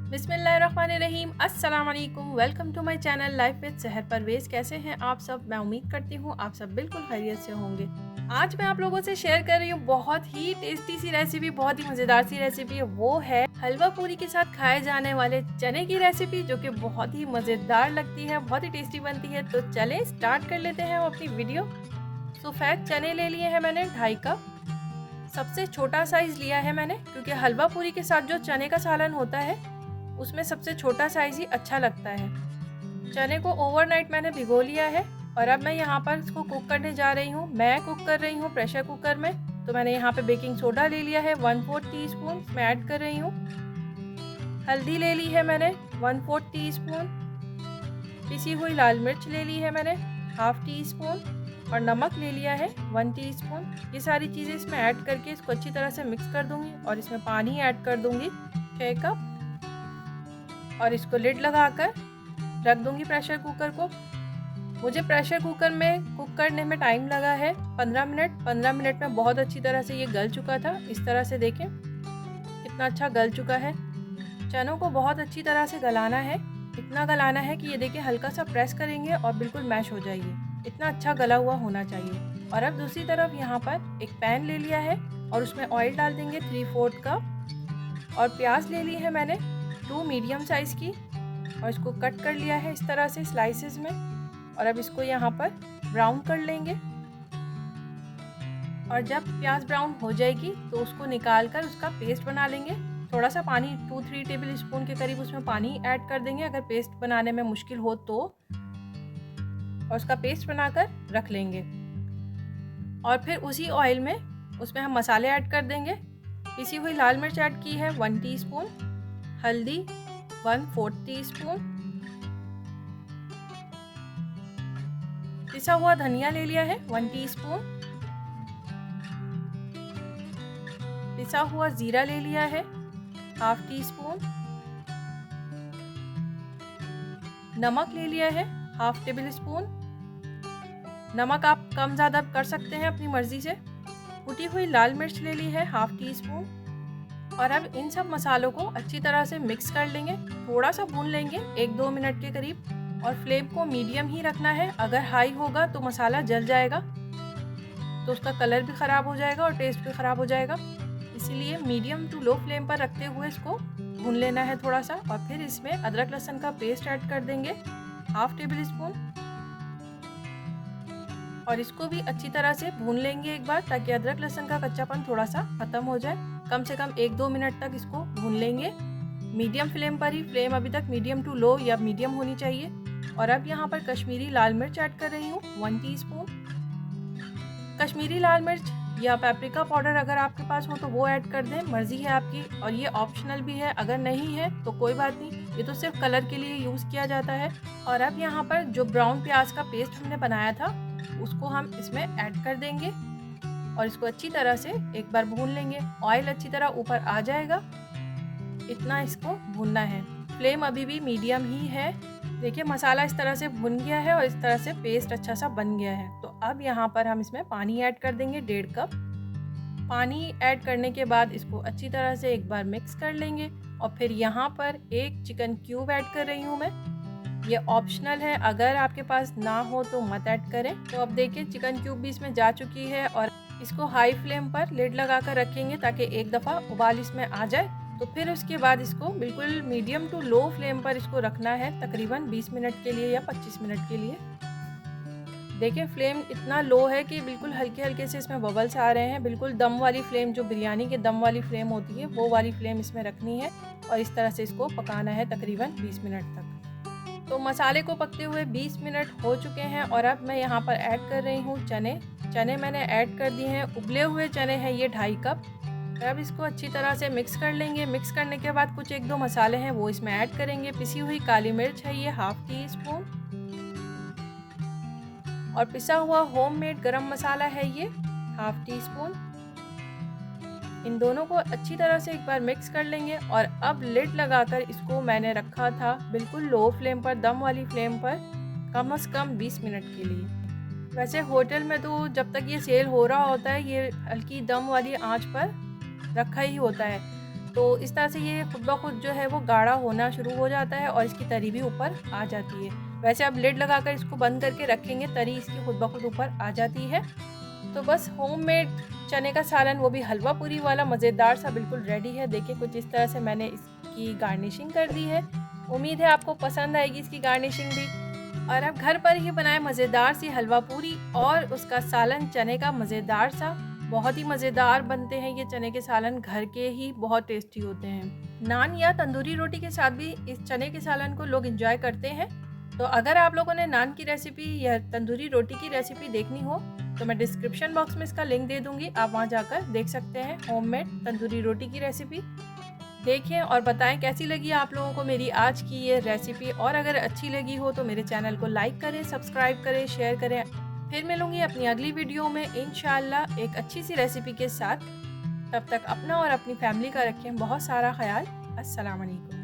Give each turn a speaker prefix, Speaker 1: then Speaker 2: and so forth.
Speaker 1: बिस्मिल्लाहिर्रहमानिर्रहीम। अस्सलाम वालेकुम। Welcome to my channel life with Sahar Parvez. कैसे हैं आप सब? मैं उम्मीद करती हूँ आप सब बिल्कुल खैरियत से होंगे। आज मैं आप लोगों से शेयर कर रही हूँ बहुत ही टेस्टी सी रेसिपी, बहुत ही मज़ेदार सी रेसिपी। वो है हलवा पूरी के साथ खाए जाने वाले चने की रेसिपी, जो कि बहुत ही मज़ेदार लगती है, बहुत ही टेस्टी बनती है। तो चलें स्टार्ट कर लेते हैं हम अपनी वीडियो। सफ़ेद चने ले लिए हैं मैंने 2.5 कप। सबसे छोटा साइज़ लिया है मैंने, क्योंकि हलवा पूरी के साथ जो चने का सालन होता है उसमें सबसे छोटा साइज़ ही अच्छा लगता है। चने को ओवरनाइट मैंने भिगो लिया है और अब मैं यहाँ पर इसको कुक करने जा रही हूँ। मैं कुक कर रही हूँ प्रेशर कुकर में। तो मैंने यहाँ पे बेकिंग सोडा ले लिया है 1/4 टीस्पून, इसमें ऐड कर रही हूँ। हल्दी ले ली है मैंने 1/4 टीस्पून। पिसी हुई लाल मिर्च ले ली है मैंने 1/2 टीस्पून और नमक ले लिया है 1 टीस्पून। ये सारी चीज़ें इसमें ऐड करके इसको अच्छी तरह से मिक्स कर दूँगी और इसमें पानी ऐड कर दूँगी 6 कप और इसको लिड लगाकर रख दूँगी प्रेशर कुकर को। मुझे प्रेशर कुकर में कुक करने में टाइम लगा है 15 मिनट। 15 मिनट में बहुत अच्छी तरह से ये गल चुका था। इस तरह से देखें कितना अच्छा गल चुका है। चनों को बहुत अच्छी तरह से गलाना है, इतना गलाना है कि ये देखिए हल्का सा प्रेस करेंगे और बिल्कुल मैश हो जाइए। इतना अच्छा गला हुआ होना चाहिए। और अब दूसरी तरफ यहाँ पर एक पैन ले लिया है और उसमें ऑयल डाल देंगे 3/4 कप। और प्याज ले ली है मैंने 2 मीडियम साइज़ की और इसको कट कर लिया है इस तरह से स्लाइसेस में। और अब इसको यहाँ पर ब्राउन कर लेंगे और जब प्याज ब्राउन हो जाएगी तो उसको निकाल कर उसका पेस्ट बना लेंगे। थोड़ा सा पानी 2-3 टेबल स्पून के करीब उसमें पानी ऐड कर देंगे अगर पेस्ट बनाने में मुश्किल हो तो, और उसका पेस्ट बनाकर रख लेंगे। और फिर उसी ऑयल में उसमें हम मसाले ऐड कर देंगे। पिसी हुई लाल मिर्च ऐड की है 1 टीस्पून, हल्दी 1/4 टीस्पून, पिसा हुआ धनिया ले लिया है 1 टीस्पून, पिसा हुआ जीरा ले लिया है 1/2 टीस्पून, नमक ले लिया है 1/2 टेबल स्पून। नमक आप कम ज़्यादा कर सकते हैं अपनी मर्ज़ी से। कुटी हुई लाल मिर्च ले ली है 1/2 टीस्पून। और अब इन सब मसालों को अच्छी तरह से मिक्स कर लेंगे। थोड़ा सा भून लेंगे 1-2 मिनट के करीब और फ्लेम को मीडियम ही रखना है। अगर हाई होगा तो मसाला जल जाएगा, तो उसका कलर भी ख़राब हो जाएगा और टेस्ट भी ख़राब हो जाएगा। इसीलिए मीडियम टू लो फ्लेम पर रखते हुए इसको भून लेना है थोड़ा सा। और फिर इसमें अदरक लहसुन का पेस्ट ऐड कर देंगे 1/2 टेबल स्पून और इसको भी अच्छी तरह से भून लेंगे एक बार, ताकि अदरक लहसुन का कच्चापन थोड़ा सा ख़त्म हो जाए। कम से कम 1-2 मिनट तक इसको भून लेंगे मीडियम फ्लेम पर ही। फ्लेम अभी तक मीडियम टू लो या मीडियम होनी चाहिए। और अब यहाँ पर कश्मीरी लाल मिर्च ऐड कर रही हूँ 1 टीस्पून। कश्मीरी लाल मिर्च या पेपरिका पाउडर अगर आपके पास हो तो वो ऐड कर दें, मर्ज़ी है आपकी। और ये ऑप्शनल भी है, अगर नहीं है तो कोई बात नहीं, ये तो सिर्फ कलर के लिए यूज़ किया जाता है। और अब यहाँ पर जो ब्राउन प्याज का पेस्ट हमने बनाया था उसको हम इसमें ऐड कर देंगे और इसको अच्छी तरह से एक बार भून लेंगे। ऑयल अच्छी तरह ऊपर आ जाएगा, इतना इसको भूनना है। फ्लेम अभी भी मीडियम ही है। देखिए मसाला इस तरह से भुन गया है और इस तरह से पेस्ट अच्छा सा बन गया है। तो अब यहाँ पर हम इसमें पानी ऐड कर देंगे 1.5 कप। पानी ऐड करने के बाद इसको अच्छी तरह से एक बार मिक्स कर लेंगे। और फिर यहाँ पर एक चिकन क्यूब ऐड कर रही हूँ मैं। ये ऑप्शनल है, अगर आपके पास ना हो तो मत ऐड करें। तो अब देखिए चिकन क्यूब भी इसमें जा चुकी है और इसको हाई फ्लेम पर लिड लगा कर रखेंगे ताकि एक दफ़ा उबाल इसमें आ जाए। तो फिर उसके बाद इसको बिल्कुल मीडियम टू लो फ्लेम पर इसको रखना है तकरीबन 20 मिनट के लिए या 25 मिनट के लिए। देखिए फ्लेम इतना लो है कि बिल्कुल हल्के हल्के से इसमें बबल्स आ रहे हैं। बिल्कुल दम वाली फ्लेम, जो बिरयानी के दम वाली फ्लेम होती है वो वाली फ्लेम इसमें रखनी है और इस तरह से इसको पकाना है तकरीबन 20 मिनट तक। तो मसाले को पकते हुए 20 मिनट हो चुके हैं और अब मैं यहाँ पर ऐड कर रही हूँ चने मैंने ऐड कर दिए हैं। उबले हुए चने हैं ये 2.5 कप। अब इसको अच्छी तरह से मिक्स कर लेंगे। मिक्स करने के बाद कुछ 1-2 मसाले हैं वो इसमें ऐड करेंगे। पिसी हुई काली मिर्च है ये 1/2 टीस्पून और पिसा हुआ होममेड गरम मसाला है ये 1/2 टीस्पून। इन दोनों को अच्छी तरह से एक बार मिक्स कर लेंगे और अब लिड लगाकर इसको मैंने रखा था बिल्कुल लो फ्लेम पर, दम वाली फ्लेम पर, कम से कम 20 मिनट के लिए। वैसे होटल में तो जब तक ये सेल हो रहा होता है ये हल्की दम वाली आंच पर रखा ही होता है। तो इस तरह से ये खुद ब खुद जो है वो गाढ़ा होना शुरू हो जाता है और इसकी तरी भी ऊपर आ जाती है। वैसे आप लिड लगाकर इसको बंद करके रखेंगे, तरी इसकी खुद ब खुद ऊपर आ जाती है। तो बस होममेड चने का सालन, वो भी हलवा पूरी वाला, मज़ेदार सा बिल्कुल रेडी है। देखिए कुछ इस तरह से मैंने इसकी गार्निशिंग कर दी है। उम्मीद है आपको पसंद आएगी इसकी गार्निशिंग भी। और आप घर पर ही बनाएं मज़ेदार सी हलवा पूरी और उसका सालन चने का मज़ेदार सा। बहुत ही मज़ेदार बनते हैं ये चने के सालन, घर के ही बहुत टेस्टी होते हैं। नान या तंदूरी रोटी के साथ भी इस चने के सालन को लोग एंजॉय करते हैं। तो अगर आप लोगों ने नान की रेसिपी या तंदूरी रोटी की रेसिपी देखनी हो तो मैं डिस्क्रिप्शन बॉक्स में इसका लिंक दे दूँगी, आप वहाँ जाकर देख सकते हैं होममेड तंदूरी रोटी की रेसिपी। देखें और बताएं कैसी लगी आप लोगों को मेरी आज की ये रेसिपी, और अगर अच्छी लगी हो तो मेरे चैनल को लाइक करें, सब्सक्राइब करें, शेयर करें। फिर मिलूंगी अपनी अगली वीडियो में इंशाल्लाह एक अच्छी सी रेसिपी के साथ। तब तक अपना और अपनी फैमिली का रखें बहुत सारा ख्याल। अस्सलाम वालेकुम।